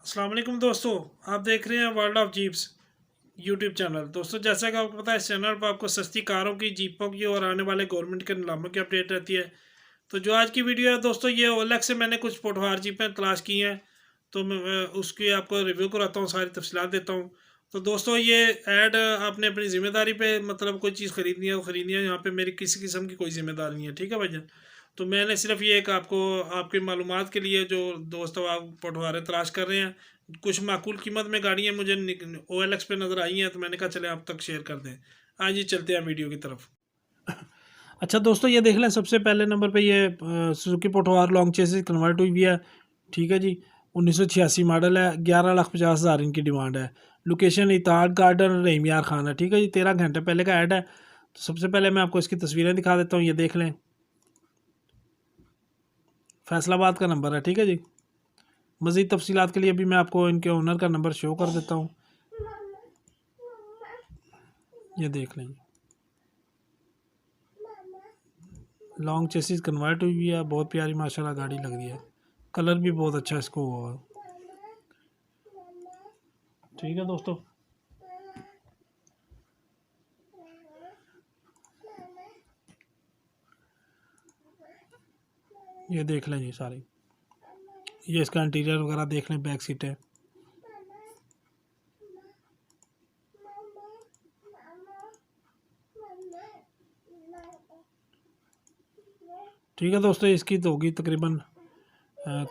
अस्सलाम वालेकुम दोस्तों, आप देख रहे हैं world of jeeps YouTube channel. दोस्तों, जैसा कि आपको पता है, इस चैनल पर आपको सस्ती कारों की, जीपों की और आने वाले गवर्नमेंट के नीलामों की अपडेट रहती है। तो जो आज की वीडियो है दोस्तों, ये ओलेक्स से मैंने कुछ पोठवार जीपें तलाश की हैं। तो मैं उसकी आपको रिव्यू कराता हूँ, सारी तफसीलात देता हूँ। तो दोस्तों, ये ऐड आपने अपनी ज़िम्मेदारी पे, मतलब कोई चीज़ ख़रीदनी है वो ख़रीदनी है। यहाँ पे मेरी किसी किस्म की कोई ज़िम्मेदारी नहीं है, ठीक है भाईजान। तो मैंने सिर्फ ये एक आपको आपकी मालूमात के लिए, जो दोस्तों आप पटवारे तलाश कर रहे हैं, कुछ माकूल कीमत में गाड़ियाँ मुझे OLX पे नज़र आई हैं, तो मैंने कहा चले आप तक शेयर कर दें। आज ही चलते हैं वीडियो की तरफ। अच्छा दोस्तों, ये देख लें, सबसे पहले नंबर पे ये Suzuki Pothwar long chassis convert हुई हुई है। ठीक है जी, 1986 मॉडल है। 11,50,000 इनकी डिमांड है। लोकेशन इताद गार्डन रहीम यार खान है। ठीक है जी, 13 घंटे पहले का ऐड है। तो सबसे पहले मैं आपको इसकी तस्वीरें दिखा देता हूँ, ये देख लें। फैसलाबाद का नंबर है। ठीक है जी, मज़ीद तफसीलात के लिए अभी मैं आपको इनके ओनर का नंबर शो कर देता हूँ। ये देख लें, लॉन्ग चेसिस कन्वर्ट हुई हुई है। बहुत प्यारी माशाल्लाह गाड़ी लग रही है। कलर भी बहुत अच्छा इसको हुआ है। ठीक है दोस्तों, ये देख लें जी सारी। ये इसका इंटीरियर वगैरह देख लें, बैक सीट है। ठीक है दोस्तों, इसकी तो होगी तकरीबन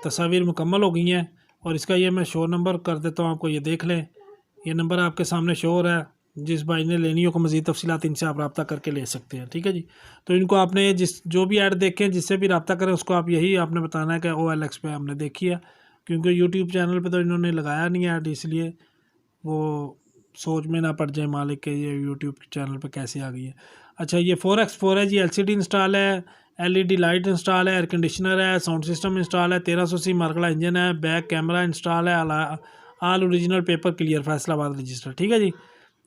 तस्वीर मुकम्मल हो गई हैं। और इसका ये मैं शो नंबर कर देता हूँ आपको, ये देख लें। ये नंबर आपके सामने शो हो रहा है। जिस भाई ने लेनी हो को मज़ीद तफसीलात इनसे आप रब्ता करके ले सकते हैं। ठीक है जी, तो इनको आपने जो भी ऐड देखें, जिससे भी रब्ता करें, उसको आप यही आपने बताना है कि OLX पे हमने देखी है। क्योंकि यूट्यूब चैनल पे तो इन्होंने लगाया नहीं है ऐड, इसलिए वो सोच में ना पड़ जाए मालिक के ये यूट्यूब चैनल पे कैसे आ गई है। अच्छा, ये 4x4 है जी। LCD इंस्टॉल है, LED लाइट इंस्टॉल है, एयर कंडीशनर है, साउंड सिस्टम इंस्टॉल है, 1380 मार्कला इंजन है, बैक कैमरा इंस्टॉल है, all original paper clear, Faisalabad register. ठीक है जी,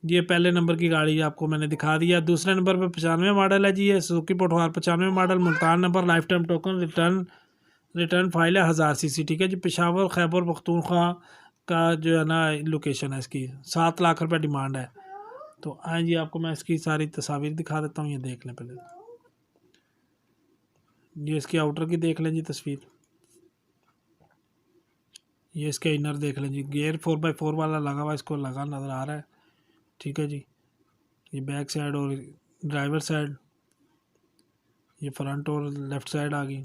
ये पहले नंबर की गाड़ी आपको मैंने दिखा दिया। दूसरे नंबर पर 95 मॉडल है जी। ये Suzuki Pothwar 95 model, Multan number, life time token, return file है 1000 cc। ठीक है जी, पेशावर खैबर पख्तूनख्वा का जो है ना लोकेशन है इसकी। 7 लाख रुपए डिमांड है। तो आए जी, आपको मैं इसकी सारी तस्वीर दिखा देता हूँ, ये देख लें पहले। ये इसकी आउटर की देख लें जी तस्वीर। ये इसके इनर देख लें जी। गियर 4x4 वाला लगा हुआ, इसको लगा नज़र आ रहा है। ठीक है जी, ये बैक साइड और ड्राइवर साइड, ये फ्रंट और लेफ़्ट साइड आ गई।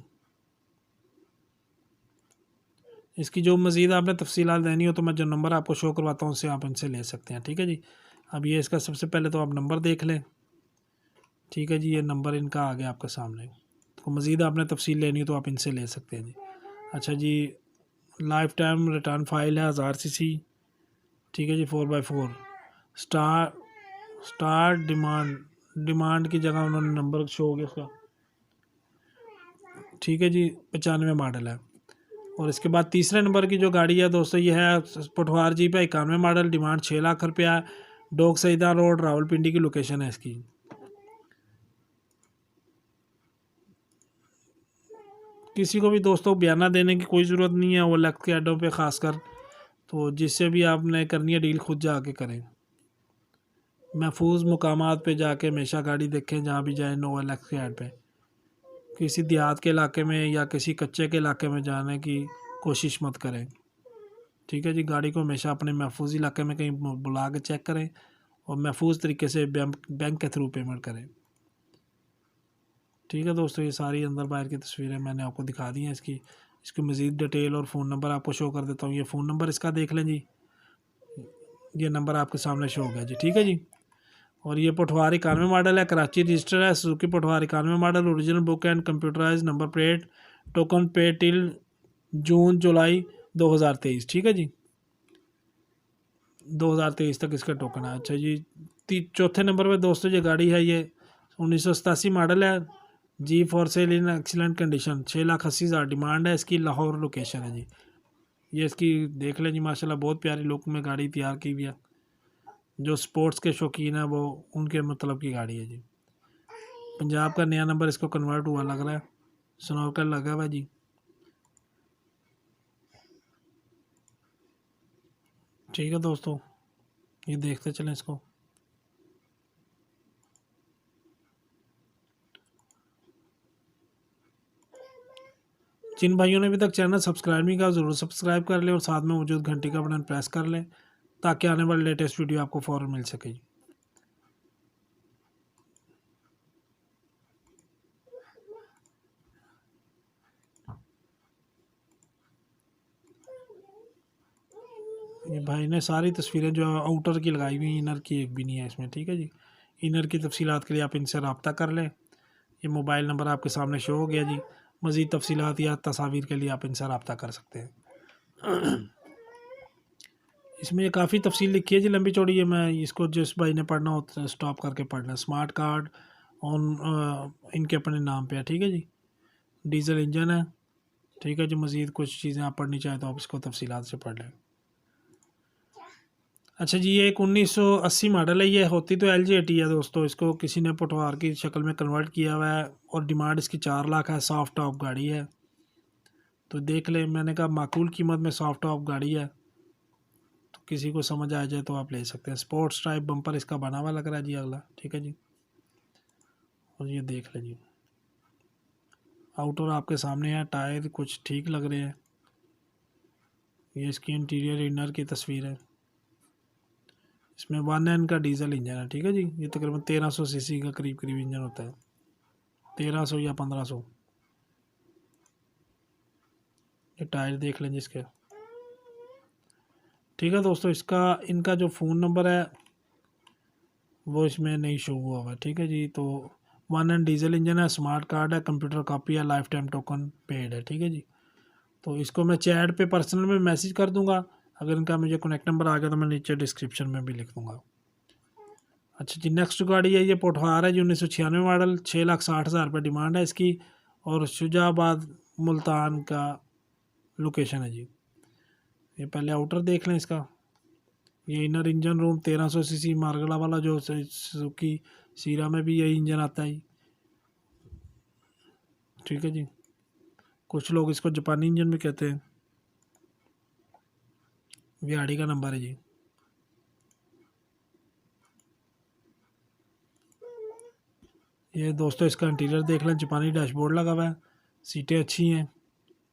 इसकी जो मज़ीद आपने तफसीलात देनी हो, तो मैं जो नंबर आपको शो करवाता हूँ उससे आप इनसे ले सकते हैं। ठीक है जी, अब ये इसका सबसे पहले तो आप नंबर देख लें। ठीक है जी, ये नंबर इनका आ गया आपके सामने। तो मज़ीद आपने तफसील लेनी हो तो आप इनसे ले सकते हैं जी। अच्छा जी, लाइफ टाइम रिटर्न फाइल है 1000 cc। ठीक है जी, 4x4 स्टार स्टार डिमांड की जगह उन्होंने नंबर शो हो गया उसका। ठीक है जी, 95 मॉडल है। और इसके बाद तीसरे नंबर की जो गाड़ी है दोस्तों, ये है पटवार जीप है, 91 मॉडल, डिमांड 6 लाख रुपया। डोक सईदा रोड, रावलपिंडी की लोकेशन है इसकी। किसी को भी दोस्तों बयाना देने की कोई ज़रूरत नहीं है OLX के अड्डों पे ख़ासकर। तो जिससे भी आपने करनी है डील, खुद जाके करें। महफूज मकामात पे जाके हमेशा गाड़ी देखें, जहाँ भी जाए OLX के ऐड पे। किसी देहात के इलाके में या किसी कच्चे के इलाके में जाने की कोशिश मत करें। ठीक है जी, गाड़ी को हमेशा अपने महफूज इलाके में कहीं बुला के चेक करें और महफूज तरीके से बैंक के थ्रू पेमेंट करें। ठीक है दोस्तों, ये सारी अंदर बाहर की तस्वीरें मैंने आपको दिखा दी हैं इसकी। इसकी मज़ीद डिटेल और फ़ोन नंबर आपको शो कर देता हूँ। ये फ़ोन नंबर इसका देख लें जी। ये नंबर आपके सामने शो हो गया जी। ठीक है जी, और ये पटवार 91 मॉडल है, कराची रजिस्टर है। सुजुकी पटवार 91 model, original book and computerize number plate, token pay till June जुलाई 2023। ठीक है जी, 2023 तक इसका टोकन है। अच्छा जी, चौथे नंबर पे दोस्तों ये गाड़ी है, ये 1987 मॉडल है जी। For sale in excellent condition, 6,80,000 demand है इसकी। लाहौर लोकेशन है जी। ये इसकी देख लें जी, माशाल्लाह बहुत प्यारी लुक में गाड़ी तैयार की हुई है। जो स्पोर्ट्स के शौकीन है वो उनके मतलब की गाड़ी है जी। पंजाब का नया नंबर इसको कन्वर्ट हुआ लग रहा है, स्नॉकर लगा हुआ है जी। ठीक है दोस्तों, ये देखते चलें इसको। जिन भाइयों ने अभी तक चैनल सब्सक्राइब नहीं किया ज़रूर सब्सक्राइब कर लें और साथ में मौजूद घंटी का बटन प्रेस कर लें ताकि आने वाले लेटेस्ट वीडियो आपको फ़ौरन मिल सके। ये भाई ने सारी तस्वीरें जो आउटर की लगाई हुई, इनर की एक भी नहीं है इसमें। ठीक है जी, इनर की तफसीलात के लिए आप इनसे रब्ता कर लें। ये मोबाइल नंबर आपके सामने शो हो गया जी। मज़ीद तफसीलात या तस्वीर के लिए आप इनसे रब्ता कर सकते हैं। इसमें काफ़ी तफसील लिखी है जी, लंबी चौड़ी है। मैं इसको जिस भाई ने पढ़ना हो तो स्टॉप करके पढ़ना। स्मार्ट कार्ड ऑन इनके अपने नाम पे है। ठीक है जी, डीजल इंजन है। ठीक है जी, मज़ीद कुछ चीज़ें आप पढ़नी चाहें तो आप इसको तफसीलात से पढ़ लें। अच्छा जी, ये एक 1980 मॉडल है। ये होती तो LG80 है दोस्तों, इसको किसी ने पटवार की शक्ल में कन्वर्ट किया हुआ है और डिमांड इसकी 4 लाख है। सॉफ्ट टॉप गाड़ी है, तो देख लें। मैंने कहा माकूल कीमत में सॉफ्ट टॉप गाड़ी है, तो किसी को समझ आ जाए तो आप ले सकते हैं। स्पोर्ट्स टाइप बम्पर इसका बना हुआ लग रहा है जी अगला। ठीक है जी, और ये देख लें जी, आउटर आपके सामने है। टायर कुछ ठीक लग रहे हैं। ये इसकी इंटीरियर इनर की तस्वीर है। इसमें 1N का डीजल इंजन है। ठीक है जी, ये तकरीबन 1300 सीसी का करीब करीब इंजन होता है, 1300 या 1500। ये टायर देख लें जिसके। ठीक है दोस्तों, इसका इनका जो फ़ोन नंबर है वो इसमें नहीं शो हुआ हुआ। ठीक है जी, तो 1N डीजल इंजन है, स्मार्ट कार्ड है, कंप्यूटर कॉपी है, लाइफ टाइम टोकन पेड है। ठीक है जी, तो इसको मैं चैट पे पर्सनल में मैसेज कर दूंगा। अगर इनका मुझे कनेक्ट नंबर आ गया तो मैं नीचे डिस्क्रिप्शन में भी लिख दूंगा। अच्छा जी, नेक्स्ट गाड़ी है, ये पोठवार है जी, 1996 मॉडल। 6,60,000 रुपये डिमांड है इसकी, और शुजाबाद मुल्तान का लोकेशन है जी। ये पहले आउटर देख लें इसका। ये इनर इंजन रूम 1300 सीसी मार्गला वाला जो सुजुकी सीरा में भी यही इंजन आता है। ठीक है जी, कुछ लोग इसको जापानी इंजन भी कहते हैं। गाड़ी का नंबर है जी। ये दोस्तों इसका इंटीरियर देख लें। जापानी डैशबोर्ड लगा हुआ है, सीटें अच्छी हैं।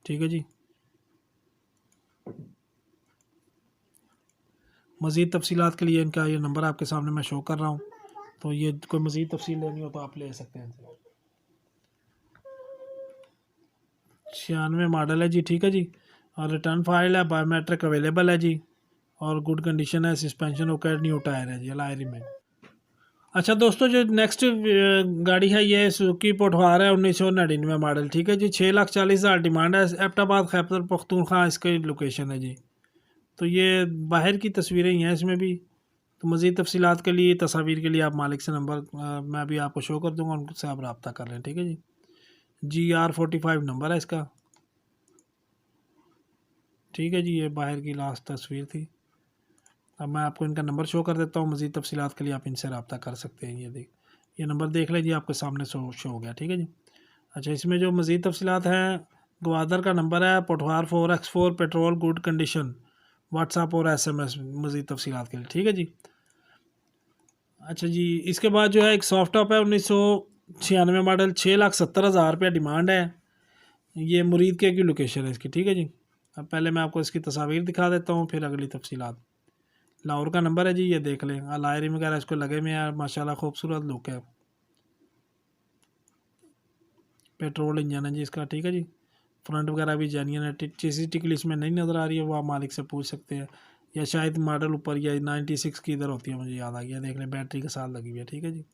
ठीक है जी, मज़ीद तफसीलात के लिए इनका ये नंबर आपके सामने मैं शो कर रहा हूँ, तो ये कोई मज़ीद तफसील लेनी हो तो आप ले सकते हैं। 96 मॉडल है जी। ठीक है जी, और रिटर्न फाइल है, बायोमेट्रिक अवेलेबल है जी, और गुड कंडीशन है। सस्पेंशन ओके, न्यू टायर है जी, अलॉय में। अच्छा दोस्तों, जो नेक्स्ट गाड़ी है ये सुजुकी पोठवार है, 1999 मॉडल। ठीक है जी, 6,40,000 डिमांड है। एबटाबाद खैबर पख्तूनख्वा इसकी लोकेशन है जी। तो ये बाहर की तस्वीरें ही हैं इसमें भी। तो मज़ीद तफसीलात के लिए, तस्वीर के लिए आप मालिक से नंबर मैं भी आपको शो कर दूंगा, उनसे आप रब्ता कर लें। ठीक है जी, GR45 नंबर है इसका। ठीक है जी, ये बाहर की लास्ट तस्वीर थी। अब मैं आपको इनका नंबर शो कर देता हूँ। मज़ीद तफसीलात के लिए आप इनसे रब्ता कर सकते हैं। ये नंबर देख लीजिए, आपके सामने शो हो गया। ठीक है जी। अच्छा, इसमें जो मज़ीद तफसीलात हैं, ग्वादर का नंबर है, Pothwar 4X4, petrol good condition, WhatsApp और SMS मज़ीद तफसीलात के लिए। ठीक है जी। अच्छा जी, इसके बाद जो है एक सॉफ्ट टॉप है, 1996 मॉडल। 6,70,000 रुपया डिमांड है। ये मुरीद के की लोकेशन है इसकी। ठीक है जी, अब पहले मैं आपको इसकी तस्वीर दिखा देता हूँ, फिर अगली तफसीलात। लाहौर का नंबर है जी, ये देख लें। लायरी वगैरह इसको लगे में यार, माशाल्लाह खूबसूरत लुक है। पेट्रोल इंजन है जी इसका। ठीक है जी, फ्रंट वगैरह भी जेन्युइन है। चेसी टिकली इसमें नहीं नज़र आ रही है, वो आप मालिक से पूछ सकते हैं, या शायद मॉडल ऊपर या 96 की इधर होती है, मुझे याद आ गया। देख लें, बैटरी के साथ लगी हुई है। ठीक है जी।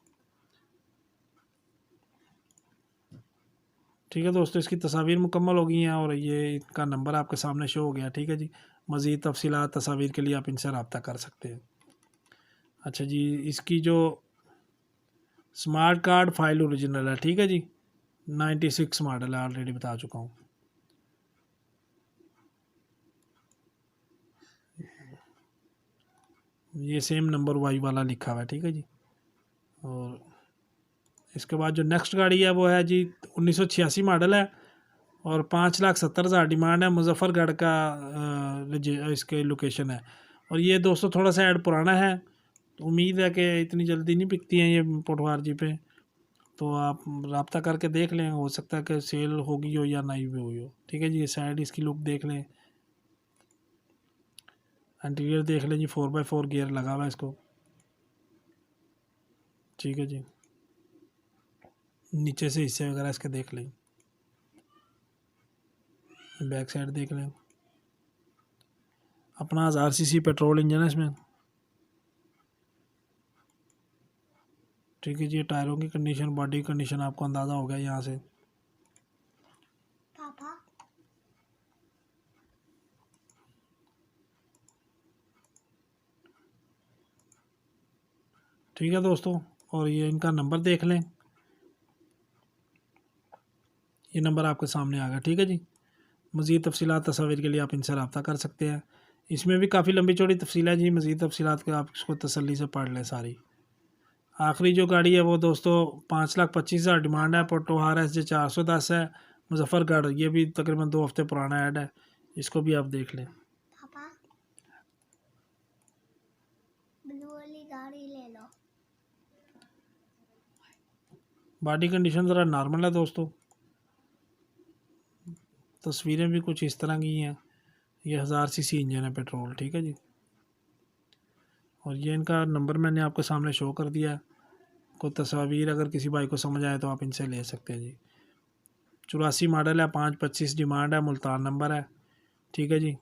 ठीक है दोस्तों, इसकी तस्वीर मुकम्मल हो गई हैं और ये इनका नंबर आपके सामने शो हो गया। ठीक है जी, मज़ीद तफसीलात तस्वीर के लिए आप इनसे रब्ता कर सकते हैं। अच्छा जी, इसकी जो स्मार्ट कार्ड फाइल ओरिजिनल है। ठीक है जी, 96 मॉडल है, ऑलरेडी बता चुका हूँ। ये सेम नंबर वाई वाला लिखा हुआ है। ठीक है जी, और इसके बाद जो नेक्स्ट गाड़ी है वो है जी 1986 मॉडल है, और 5,70,000 डिमांड है। मुजफ्फरगढ़ का इसके लोकेशन है। और ये दोस्तों थोड़ा सा ऐड पुराना है, तो उम्मीद है कि इतनी जल्दी नहीं बिकती हैं ये पोठवार जी पे, तो आप रब्ता करके देख लें, हो सकता है कि सेल होगी हो या नहीं भी हुई हो। ठीक है जी, ये साइड इसकी लुक देख लें, इंटीरियर देख लें जी, 4x4 गियर लगा हुआ है इसको। ठीक है जी, नीचे से हिस्से वगैरह इसके देख लें, बैक साइड देख लें। अपना 1000 सीसी पेट्रोल इंजन है इसमें। ठीक है जी, टायरों की कंडीशन, बॉडी कंडीशन आपको अंदाज़ा हो गया यहाँ से। पापा ठीक है दोस्तों, और ये इनका नंबर देख लें, ये नंबर आपके सामने आ गया। ठीक है जी, मज़ीद तफसीलात तस्वीर के लिए आप इनसे रब्ता कर सकते हैं। इसमें भी काफ़ी लंबी चौड़ी तफसील है जी, मज़ीद तफसीलात के आप इसको तसल्ली से पढ़ लें सारी। आखिरी जो गाड़ी है वो दोस्तों 5,25,000 डिमांड है, पोठवार SJ 410 है, मुजफ्फरगढ़। ये भी तकरीबन 2 हफ्ते पुराना ऐड है, इसको भी आप देख लें। पापा ब्लू वाली गाड़ी ले लो। बॉडी कंडीशन ज़रा नॉर्मल है दोस्तों, तस्वीरें भी कुछ इस तरह की हैं। ये 1000 सीसी इंजन है पेट्रोल। ठीक है जी, और ये इनका नंबर मैंने आपके सामने शो कर दिया है। कोई तस्वीर अगर किसी भाई को समझ आए तो आप इनसे ले सकते हैं जी। 84 मॉडल है, 525 डिमांड है, मुल्तान नंबर है। ठीक है जी,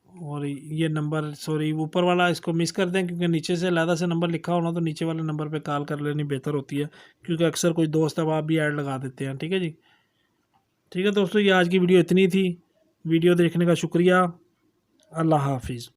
और ये नंबर सॉरी ऊपर वाला इसको मिस कर दें, क्योंकि नीचे से अलहदा से नंबर लिखा होना, तो नीचे वाले नंबर पे कॉल कर लेनी बेहतर होती है, क्योंकि अक्सर कोई दोस्त अब आप भी ऐड लगा देते हैं। ठीक है जी, ठीक है दोस्तों, ये आज की वीडियो इतनी थी। वीडियो देखने का शुक्रिया। अल्लाह हाफिज़।